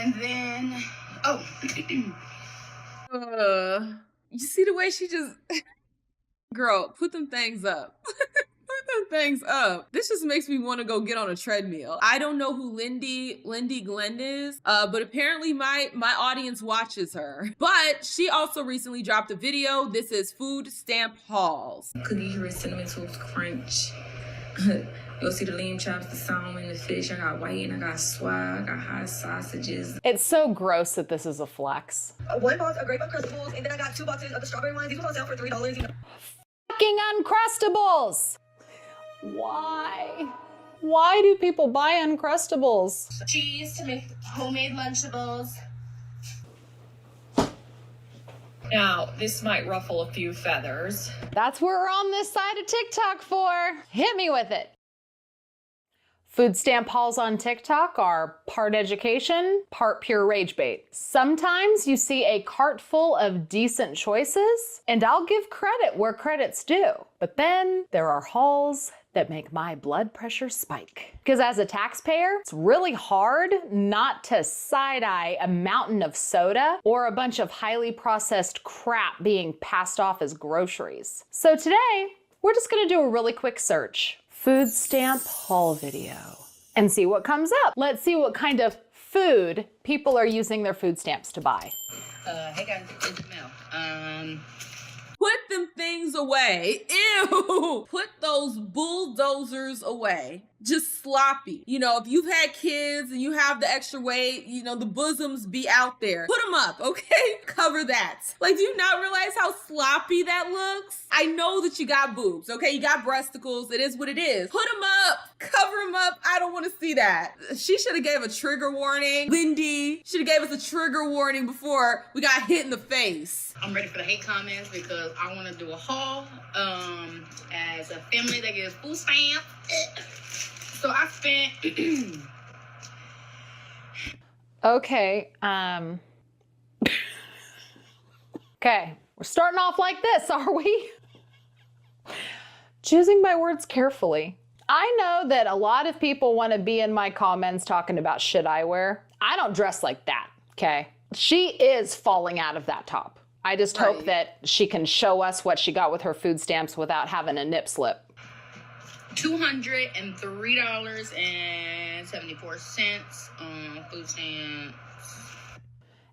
And then, oh. You see the way she just, girl, put them things up. Put them things up. This just makes me want to go get on a treadmill. I don't know who Lindy Glenn is, but apparently my audience watches her. But she also recently dropped a video. This is food stamp hauls. Cookie with cinnamon toast crunch. You'll see the lamb chops, the salmon, the fish. I got white and I got swag. I got hot sausages. It's so gross that this is a flex. One box of grape Uncrustables, and then I got 2 boxes of the strawberry ones. These were on sale for $3. Fucking Uncrustables! Why? Why do people buy Uncrustables? Cheese to make homemade Lunchables. Now, this might ruffle a few feathers. That's what we're on this side of TikTok for. Hit me with it. Food stamp hauls on TikTok are part education, part pure rage bait. Sometimes you see a cart full of decent choices, and I'll give credit where credit's due. But then there are hauls that make my blood pressure spike. Because as a taxpayer, it's really hard not to side-eye a mountain of soda or a bunch of highly processed crap being passed off as groceries. So today, we're just gonna do a really quick search. Food stamp haul video, and see what comes up. Let's see what kind of food people are using their food stamps to buy. Hey guys, it's Mel. Put them things away. Ew. Put those bulldozers away. Just sloppy. You know, if you've had kids and you have the extra weight, you know, the bosoms be out there. Put them up, okay? Cover that. Like, do you not realize how sloppy that looks? I know that you got boobs, okay? You got breasticles. It is what it is. Put them up. Cover them up. I don't want to see that. She should have gave a trigger warning. Lindy should have gave us a trigger warning before we got hit in the face. I'm ready for the hate comments because I want to do a haul as a family that gets food stamps. So I spent Okay, okay, we're starting off like this, are we? Choosing my words carefully. I know that a lot of people want to be in my comments talking about shit I wear. I don't dress like that, okay? She is falling out of that top. I just hope that she can show us what she got with her food stamps without having a nip slip. $203.74 on food stamps.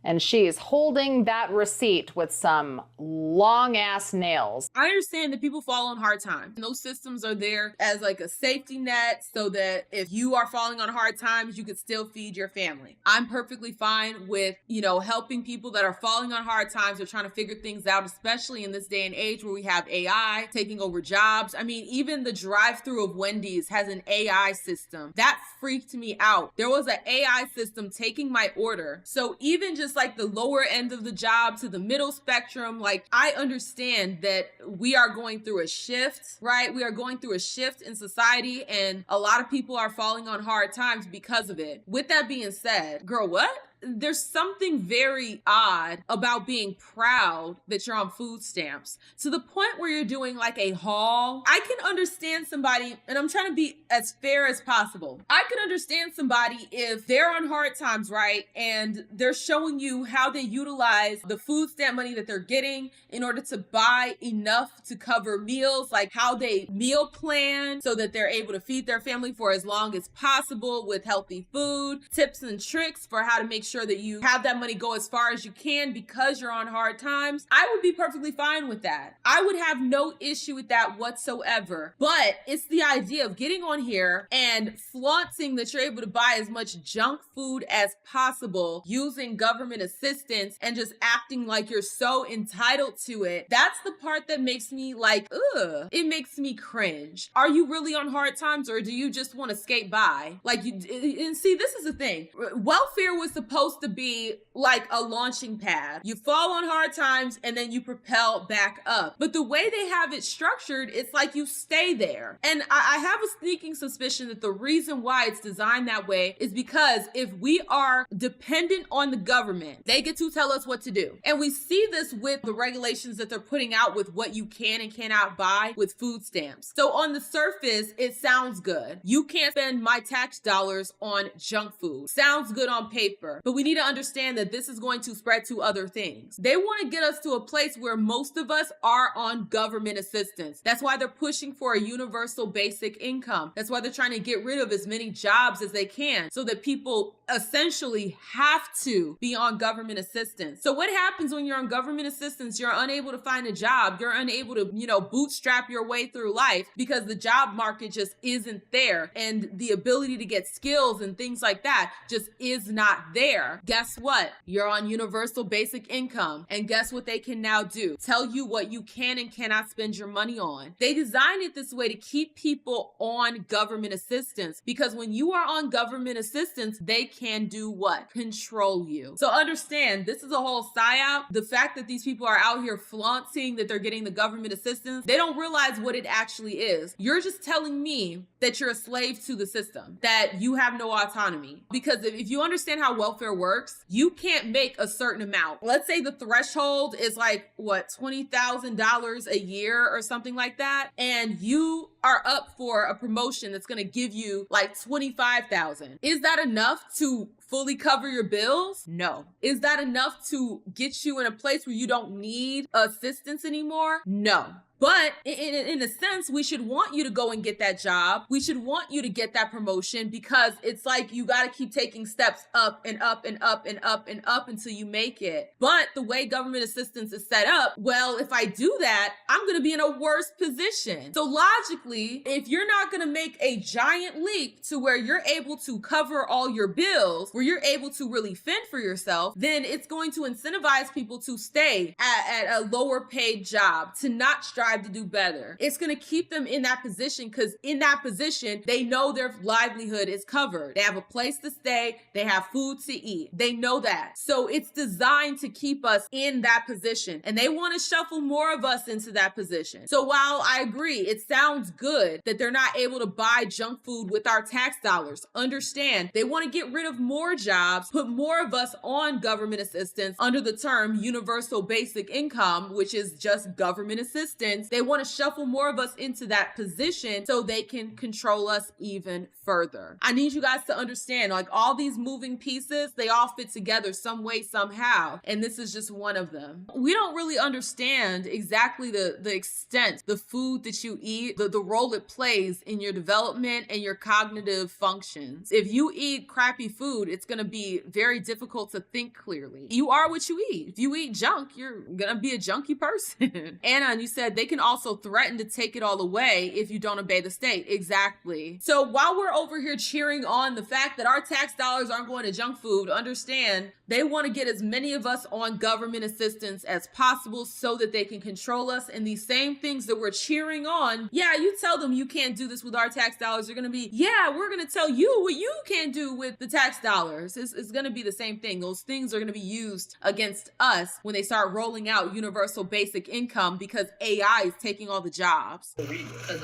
And she is holding that receipt with some long ass nails. I understand that people fall on hard times. And those systems are there as like a safety net so that if you are falling on hard times, you could still feed your family. I'm perfectly fine with, you know, helping people that are falling on hard times or trying to figure things out, especially in this day and age where we have AI taking over jobs. I mean, even the drive-through of Wendy's has an AI system. That freaked me out. There was an AI system taking my order. So even just like the lower end of the job to the middle spectrum, like I understand that we are going through a shift, right? We are going through a shift in society and a lot of people are falling on hard times because of it. With that being said, girl, what? There's something very odd about being proud that you're on food stamps to the point where you're doing like a haul. I can understand somebody, and I'm trying to be as fair as possible. I can understand somebody if they're on hard times, right? And they're showing you how they utilize the food stamp money that they're getting in order to buy enough to cover meals, like how they meal plan so that they're able to feed their family for as long as possible with healthy food, tips and tricks for how to make sure that you have that money go as far as you can because you're on hard times. I would be perfectly fine with that. I would have no issue with that whatsoever. But it's the idea of getting on here and flaunting that you're able to buy as much junk food as possible using government assistance and just acting like you're so entitled to it. That's the part that makes me like, ugh. It makes me cringe. Are you really on hard times or do you just want to skate by? Like you, and see, this is the thing. Welfare was supposed to be like a launching pad. You fall on hard times and then you propel back up. But the way they have it structured, it's like you stay there. And I have a sneaking suspicion that the reason why it's designed that way is because if we are dependent on the government, they get to tell us what to do. And we see this with the regulations that they're putting out with what you can and cannot buy with food stamps. So on the surface, it sounds good. You can't spend my tax dollars on junk food. Sounds good on paper. But But we need to understand that this is going to spread to other things. They want to get us to a place where most of us are on government assistance. That's why they're pushing for a universal basic income. That's why they're trying to get rid of as many jobs as they can so that people essentially have to be on government assistance. So what happens when you're on government assistance? You're unable to find a job. You're unable to, bootstrap your way through life because the job market just isn't there. And the ability to get skills and things like that just is not there. Guess what? You're on universal basic income. And guess what they can now do? Tell you what you can and cannot spend your money on. They designed it this way to keep people on government assistance, because when you are on government assistance, they can do what? Control you. So understand, this is a whole psyop. The fact that these people are out here flaunting that they're getting the government assistance, they don't realize what it actually is. You're just telling me that you're a slave to the system, that you have no autonomy. Because if you understand how welfare works, you can't make a certain amount. Let's say the threshold is like, what, $20,000 a year or something like that. And you are up for a promotion that's going to give you like $25,000. Is that enough to fully cover your bills? No. Is that enough to get you in a place where you don't need assistance anymore? No. But in a sense, we should want you to go and get that job. We should want you to get that promotion, because it's like you got to keep taking steps up and up and up and up and up until you make it. But the way government assistance is set up, well, if I do that, I'm going to be in a worse position. So logically, if you're not going to make a giant leap to where you're able to cover all your bills, where you're able to really fend for yourself, then it's going to incentivize people to stay at a lower paid job, to not strive to do better. It's going to keep them in that position, because in that position, they know their livelihood is covered. They have a place to stay. They have food to eat. They know that. So it's designed to keep us in that position, and they want to shuffle more of us into that position. So while I agree, it sounds good that they're not able to buy junk food with our tax dollars, understand they want to get rid of more jobs, put more of us on government assistance under the term universal basic income, which is just government assistance. They want to shuffle more of us into that position so they can control us even further. I need you guys to understand, like, all these moving pieces, they all fit together some way, somehow. And this is just one of them. We don't really understand exactly the extent, the food that you eat, the role it plays in your development and your cognitive functions. If you eat crappy food, it's going to be very difficult to think clearly. You are what you eat. If you eat junk, you're going to be a junky person. Anna, and you said they can also threaten to take it all away if you don't obey the state. Exactly. So while we're over here cheering on the fact that our tax dollars aren't going to junk food, understand they want to get as many of us on government assistance as possible so that they can control us. And these same things that we're cheering on, yeah, you tell them you can't do this with our tax dollars, they're going to be, yeah, we're going to tell you what you can't do with the tax dollars. It's going to be the same thing. Those things are going to be used against us when they start rolling out universal basic income, because AI is taking all the jobs. Because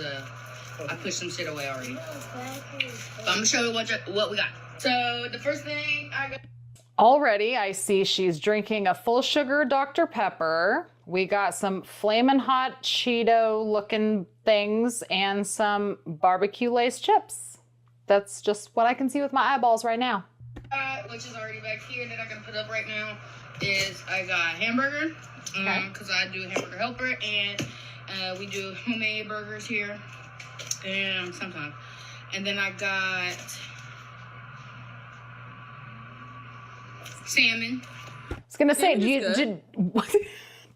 I pushed some shit away already. But I'm going to show you what we got. So the first thing I got. Already, I see she's drinking a full sugar Dr. Pepper. We got some flamin' hot Cheeto looking things and some barbecue Lay's chips. That's just what I can see with my eyeballs right now. Which is already back here that I can put up right now, is I got hamburger, because I do hamburger helper, and we do homemade burgers here, and sometimes. And then I got salmon. I was gonna say,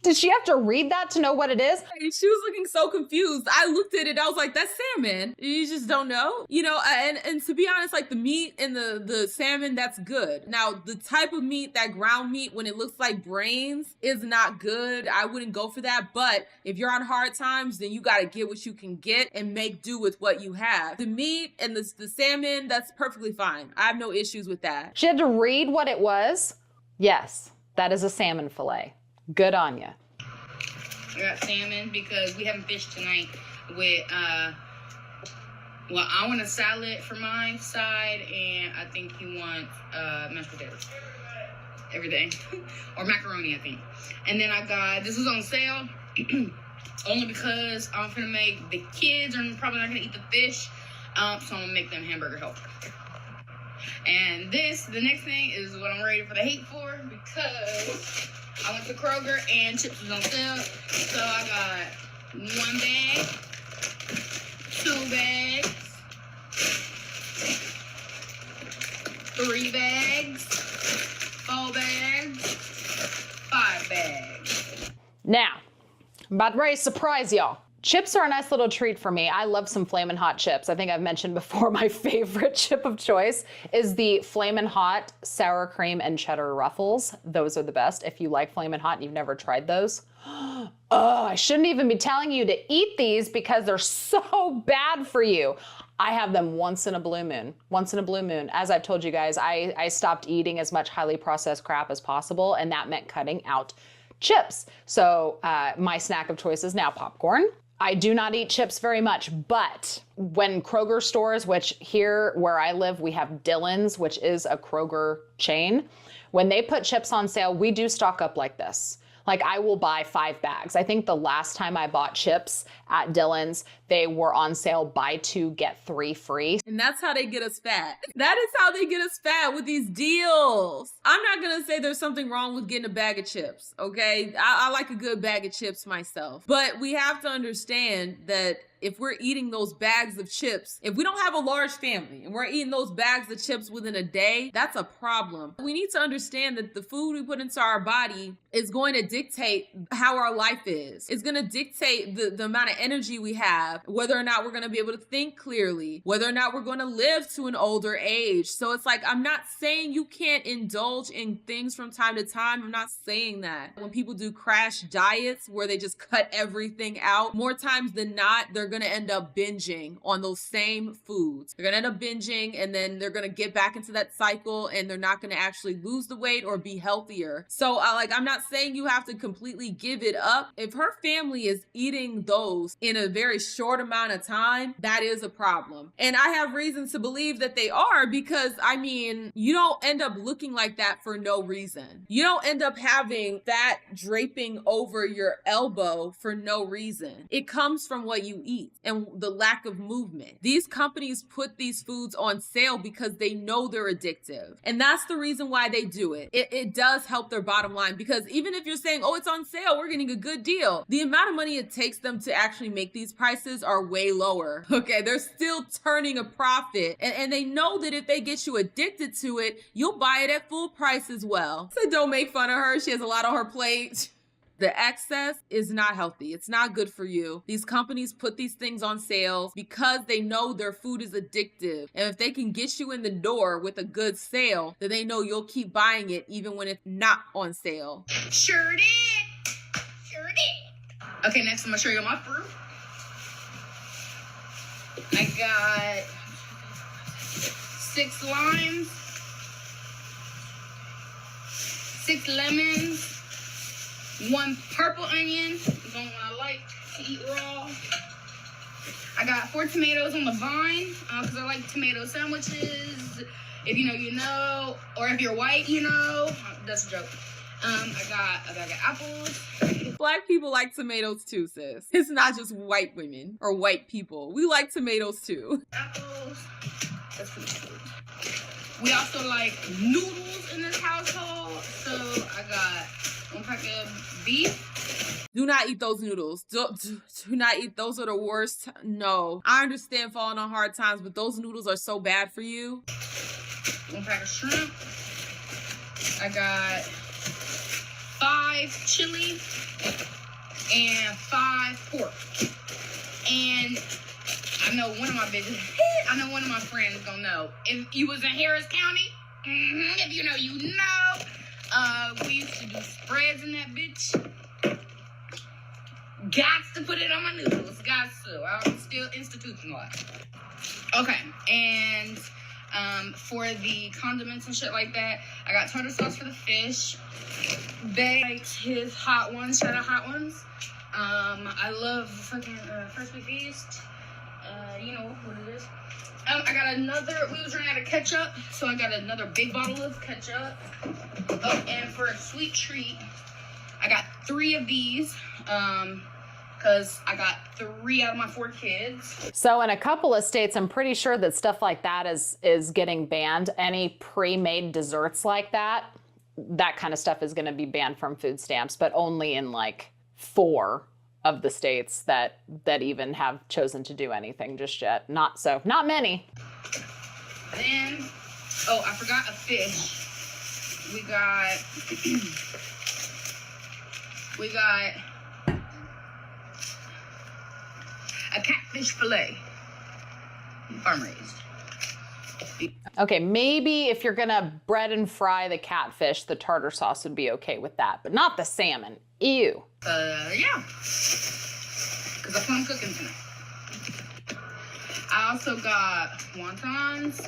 did she have to read that to know what it is? She was looking so confused. I looked at it, I was like, that's salmon. You just don't know? And to be honest, like, the meat and the salmon, that's good. Now, the type of meat, that ground meat, when it looks like brains, is not good. I wouldn't go for that. But if you're on hard times, then you gotta get what you can get and make do with what you have. The meat and the salmon, that's perfectly fine. I have no issues with that. She had to read what it was. Yes, that is a salmon fillet. Good on ya. I got salmon because we having fish tonight with, I want a salad for my side, and I think he wants mashed potatoes. Everything. Or macaroni, I think. And then I got, this was on sale, only because I'm gonna make, the kids are probably not gonna eat the fish, so I'm gonna make them hamburger helper. And the next thing is what I'm ready for the hate for, because I went to Kroger and chips was on sale. So I got 1 bag, 2 bags, 3 bags, 4 bags, 5 bags. Now, I'm about ready to surprise y'all. Chips are a nice little treat for me. I love some Flamin' Hot chips. I think I've mentioned before my favorite chip of choice is the Flamin' Hot sour cream and cheddar Ruffles. Those are the best. If you like Flamin' Hot and you've never tried those, oh, I shouldn't even be telling you to eat these because they're so bad for you. I have them once in a blue moon. Once in a blue moon. As I've told you guys, I stopped eating as much highly processed crap as possible, and that meant cutting out chips. So my snack of choice is now popcorn. I do not eat chips very much, but when Kroger stores, which here where I live, we have Dillon's, which is a Kroger chain. When they put chips on sale, we do stock up like this. Like I will buy 5 bags. I think the last time I bought chips at Dillon's, they were on sale, buy 2, get 3 free. And that's how they get us fat. That is how they get us fat, with these deals. I'm not gonna say there's something wrong with getting a bag of chips, okay? I like a good bag of chips myself. But we have to understand that if we're eating those bags of chips, if we don't have a large family and we're eating those bags of chips within a day, that's a problem. We need to understand that the food we put into our body is going to dictate how our life is. It's going to dictate the amount of energy we have, whether or not we're going to be able to think clearly, whether or not we're going to live to an older age. So it's like, I'm not saying you can't indulge in things from time to time. I'm not saying that. When people do crash diets where they just cut everything out, more times than not, they're going to end up binging on those same foods. They're going to end up binging, and then they're going to get back into that cycle, and they're not going to actually lose the weight or be healthier. So I'm not saying you have to completely give it up. If her family is eating those in a very short amount of time, that is a problem. And I have reasons to believe that they are, because I mean, you don't end up looking like that for no reason. You don't end up having fat draping over your elbow for no reason. It comes from what you eat and the lack of movement. These companies put these foods on sale because they know they're addictive. And that's the reason why they do it. It does help their bottom line, because even if you're saying, oh, it's on sale, we're getting a good deal, the amount of money it takes them to actually make these prices are way lower. Okay, they're still turning a profit. And they know that if they get you addicted to it, you'll buy it at full price as well. So don't make fun of her. She has a lot on her plate. The excess is not healthy. It's not good for you. These companies put these things on sale because they know their food is addictive. And if they can get you in the door with a good sale, then they know you'll keep buying it even when it's not on sale. Sure did. Sure did. Okay, next I'm gonna show you my fruit. I got 6 limes, 6 lemons, 1 purple onion, the one I like to eat raw. I got 4 tomatoes on the vine, because I like tomato sandwiches. If you know, you know. Or if you're white, you know. That's a joke. I got apples. Black people like tomatoes too, sis. It's not just white women or white people. We like tomatoes too. Apples. That's pretty good. We also like noodles in this household. So I got 1 pack of beef. Do not eat those noodles. Do not eat. Those are the worst. No. I understand falling on hard times, but those noodles are so bad for you. 1 pack of shrimp. I got 5 chili and 5 pork. And I know one of my friends gonna know. If you was in Harris County, if you know, you know. We used to do spreads in that bitch. Gots to put it on my noodles. Gots to. I'm still institutionalized. Okay, and for the condiments and shit like that, I got tartar sauce for the fish. Bae likes his hot ones, cheddar hot ones. I love fucking First We Feast. You know what it is. I got another, we was running out of ketchup, so I got another big bottle of ketchup. Oh, and for a sweet treat, I got 3 of these because I got 3 out of my 4 kids. So in a couple of states, I'm pretty sure that stuff like that is getting banned. Any pre-made desserts like that kind of stuff is going to be banned from food stamps, but only in like 4 of the states that even have chosen to do anything just yet. Not many. Then, oh, I forgot a fish. We got a catfish fillet, farm raised. Okay, maybe if you're gonna bread and fry the catfish, the tartar sauce would be okay with that, but not the salmon. Ew. Yeah, because that's what I'm cooking tonight. I also got wontons.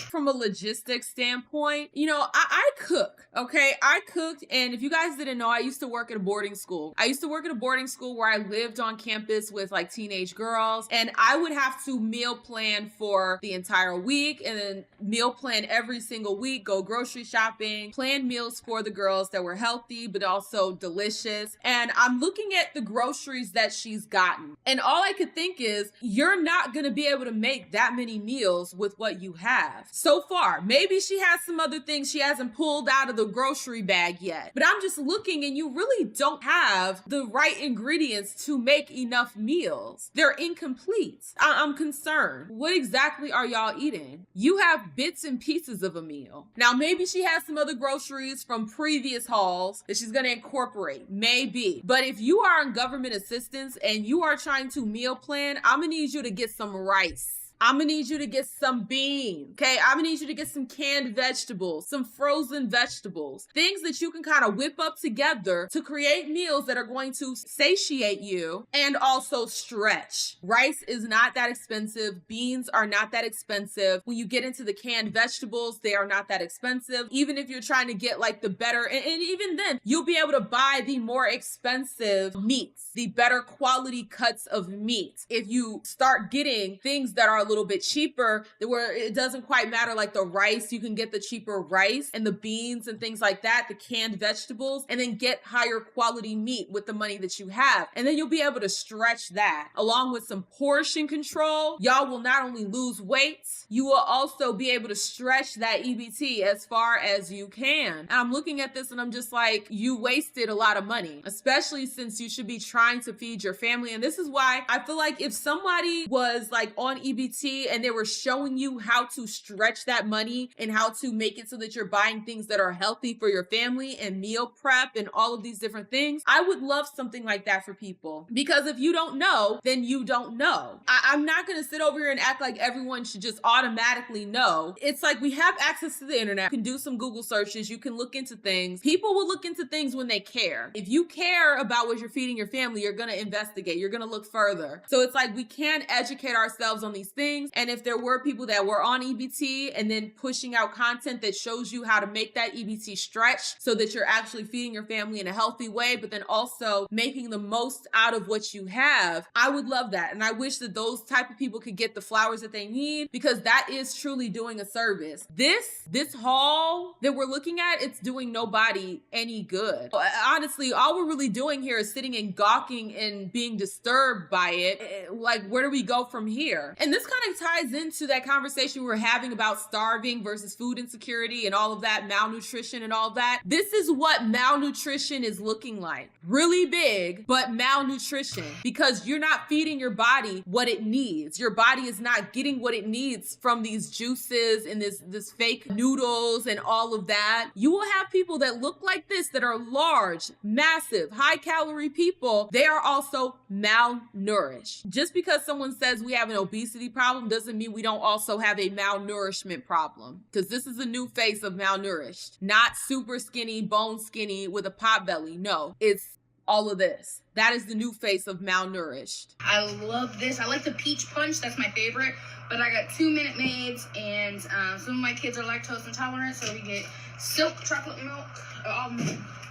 From a logistics standpoint, you know, I cook, okay? I cooked, and if you guys didn't know, I used to work at a boarding school. I used to work at a boarding school where I lived on campus with like teenage girls, and I would have to meal plan for the entire week, and then meal plan every single week, go grocery shopping, plan meals for the girls that were healthy, but also delicious. And I'm looking at the groceries that she's gotten, and all I could think is, you're not gonna be able to make that many meals with what you have so far. Maybe she has some other things she hasn't pulled out of the grocery bag yet, but I'm just looking and you really don't have the right ingredients to make enough meals. They're incomplete. I'm concerned. What exactly are y'all eating? You have bits and pieces of a meal. Now, maybe she has some other groceries from previous hauls that she's gonna incorporate, maybe. But if you are on government assistance and you are trying to meal plan, I'm gonna need you to get some rice. I'm gonna need you to get some beans, okay? I'm gonna need you to get some canned vegetables, some frozen vegetables, things that you can kind of whip up together to create meals that are going to satiate you and also stretch. Rice is not that expensive. Beans are not that expensive. When you get into the canned vegetables, they are not that expensive. Even if you're trying to get like the better, and even then, you'll be able to buy the more expensive meats, the better quality cuts of meat. If you start getting things that are a little bit cheaper, where it doesn't quite matter, like the rice, you can get the cheaper rice and the beans and things like that, the canned vegetables, and then get higher quality meat with the money that you have. And then you'll be able to stretch that along with some portion control. Y'all will not only lose weight, you will also be able to stretch that EBT as far as you can. And I'm looking at this and I'm just like, you wasted a lot of money, especially since you should be trying to feed your family. And this is why I feel like if somebody was like on EBT and they were showing you how to stretch that money and how to make it so that you're buying things that are healthy for your family and meal prep and all of these different things, I would love something like that for people. Because if you don't know, then you don't know. I'm not going to sit over here and act like everyone should just automatically know. It's like we have access to the internet. You can do some Google searches. You can look into things. People will look into things when they care. If you care about what you're feeding your family, you're going to investigate. You're going to look further. So it's like we can educate ourselves on these things. And if there were people that were on EBT and then pushing out content that shows you how to make that EBT stretch so that you're actually feeding your family in a healthy way, but then also making the most out of what you have, I would love that. And I wish that those type of people could get the flowers that they need, because that is truly doing a service. This haul that we're looking at, it's doing nobody any good. Honestly, all we're really doing here is sitting and gawking and being disturbed by it. Like, where do we go from here? And this kind of ties into that conversation we were having about starving versus food insecurity and all of that, malnutrition and all that. This is what malnutrition is looking like. Really big, but malnutrition, because you're not feeding your body what it needs. Your body is not getting what it needs from these juices and this fake noodles and all of that. You will have people that look like this, that are large, massive, high calorie people. They are also malnourished. Just because someone says we have an obesity problem doesn't mean we don't also have a malnourishment problem, because this is a new face of malnourished. Not super skinny, bone skinny with a pot belly. No, it's all of this. That is the new face of malnourished. I love this. I like the peach punch. That's my favorite. But I got 2 Minute Maids, and some of my kids are lactose intolerant, so we get silk chocolate milk.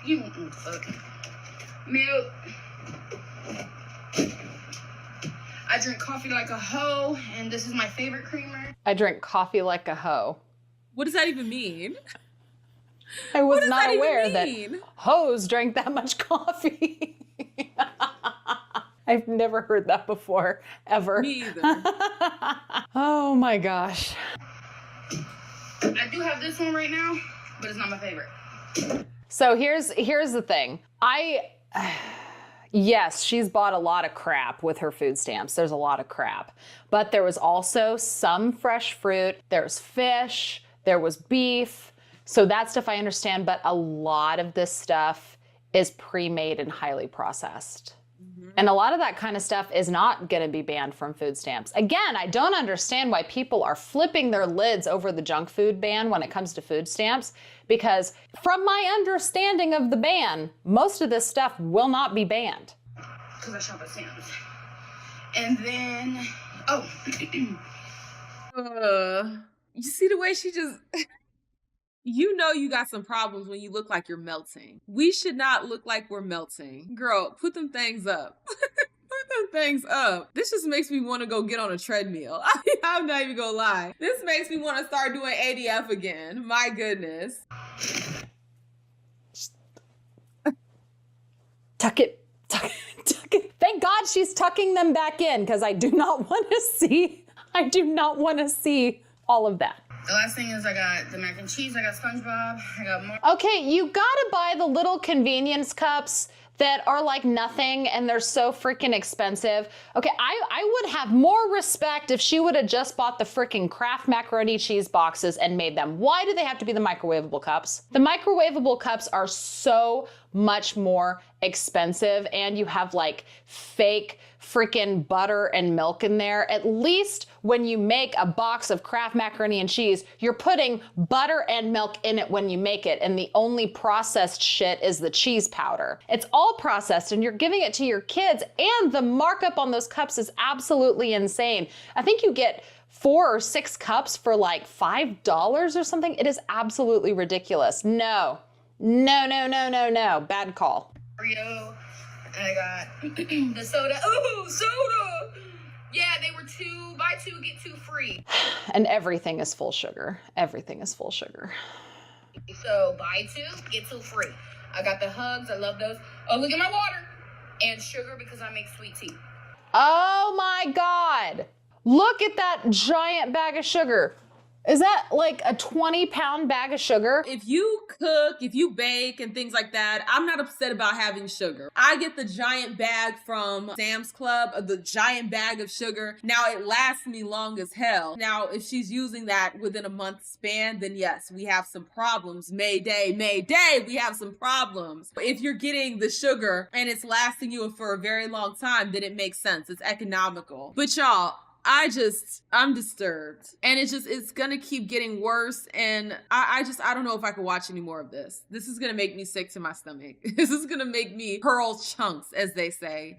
You won't fuck. Milk. I drink coffee like a hoe, and this is my favorite creamer. I drink coffee like a hoe. What does that even mean? I was not aware that hoes drank that much coffee. I've never heard that before, ever. Me either. Oh my gosh. I do have this one right now, but it's not my favorite. So here's the thing. Yes, she's bought a lot of crap with her food stamps. There's a lot of crap. But there was also some fresh fruit. There's fish. There was beef. So that stuff I understand, but a lot of this stuff is pre-made and highly processed. And a lot of that kind of stuff is not going to be banned from food stamps. Again, I don't understand why people are flipping their lids over the junk food ban when it comes to food stamps, because from my understanding of the ban, most of this stuff will not be banned. Because I shop at Sam's. And then, You see the way she just... You know you got some problems when you look like you're melting. We should not look like we're melting. Girl, put them things up. Put them things up. This just makes me want to go get on a treadmill. I'm not even gonna lie. This makes me want to start doing ADF again. My goodness. Tuck it. Thank God she's tucking them back in, because I do not want to see all of that. the last thing is I got the mac and cheese, I got SpongeBob, I got more. Okay, you gotta buy the little convenience cups that are like nothing and they're so freaking expensive. Okay, I would have more respect if she would have just bought the freaking Kraft macaroni cheese boxes and made them. Why do they have to be the microwavable cups? The microwavable cups are so much more expensive, and you have like fake freaking butter and milk in there. At least when you make a box of Kraft macaroni and cheese, you're putting butter and milk in it when you make it, and the only processed shit is the cheese powder. It's all processed and you're giving it to your kids, and the markup on those cups is absolutely insane. I think you get 4 or 6 cups for like $5 or something. It is absolutely ridiculous. No. Bad call. Oreo, and I got the soda. Ooh, soda! Yeah, they were buy 2, get 2 free. And everything is full sugar. Everything is full sugar. So buy 2, get 2 free. I got the hugs, I love those. Oh, look at my water. And sugar because I make sweet tea. Oh my God. Look at that giant bag of sugar. Is that like a 20-pound bag of sugar? If you cook, if you bake and things like that, I'm not upset about having sugar. I get the giant bag from Sam's Club, the giant bag of sugar. Now it lasts me long as hell. Now, if she's using that within a month span, then yes, we have some problems. Mayday, we have some problems. But if you're getting the sugar and it's lasting you for a very long time, then it makes sense. It's economical. But y'all, I'm disturbed, and it's gonna keep getting worse, and I don't know if I can watch any more of this. This is gonna make me sick to my stomach. This is gonna make me hurl chunks, as they say.